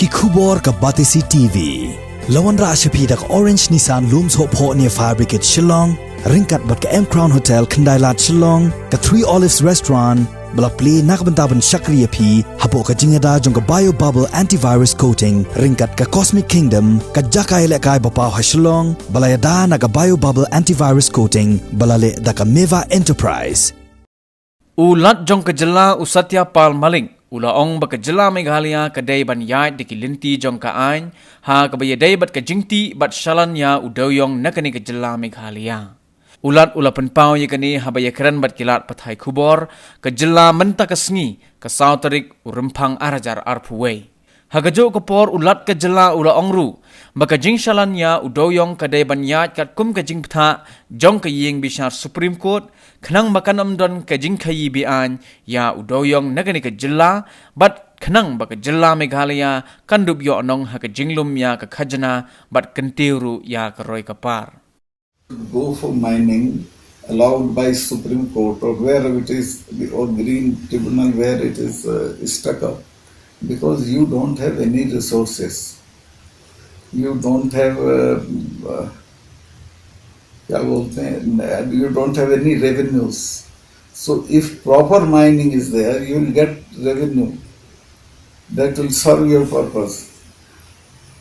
ki khubor ka batisi TV. Lawan ra ashapi dak Orange Nissan Looms Hope Ho near Fire Brigade Shillong, ringkat bat ka M Crown Hotel Kendailat Shillong, ka Three Olives Restaurant, balak play nakbentaban Shakriya P, hapo ka jingada jong ka Bio Bubble Antivirus Coating, ringkat ka Cosmic Kingdom, ka Jakai Lekai Bapaw ha Shillong, balayada na ka Bio Bubble Antivirus Coating, balale da ka Meva Enterprise. Ulat jong ka jela usatya pal maling. Ulaong baka jela Meghalaya kadai ban yai di kilinti jong ka ain ha kabayadai bat ka jingti bat shalan ya Dewïong nakani ka jela Meghalaya. Ulat ulapan pau ye kani habaya keren bat kilat pathai khubor ka jela menta ka sngi ka sautarik urempang arajar arpuwei. Hagajo kapor ulat ka jela ulaong ru baka jing shalan ya Dewïong kadai ban yai Katkum ka jing ptha jong ka ying bishar Supreme Court Khnang makanam don ka jing khayi bian ya Dewïong nagani ka jilla bat khnang baka jilla Meghalaya kandub Ïohnong ha ka jinglum ya ka khajana bat kantiru ya ka roy kapar. Go for mining allowed by Supreme Court or wherever it is, or Green Tribunal where it is stuck up, because you don't have any resources, you don't have you don't have any revenues. So if proper mining is there, you will get revenue that will serve your purpose.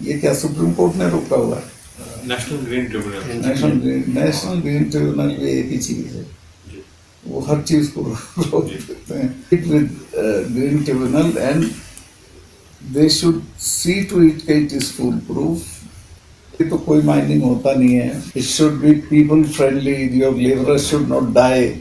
ये क्या supreme court ने रोका हुआ है? National green tribunal national green tribunal भी एक ही चीज है, वो हर चीज को रोक देते हैं. With green tribunal and they should see to it that it is foolproof. तो कोई माइनिंग होता नहीं है. It should be people friendly. Your laborers should not die.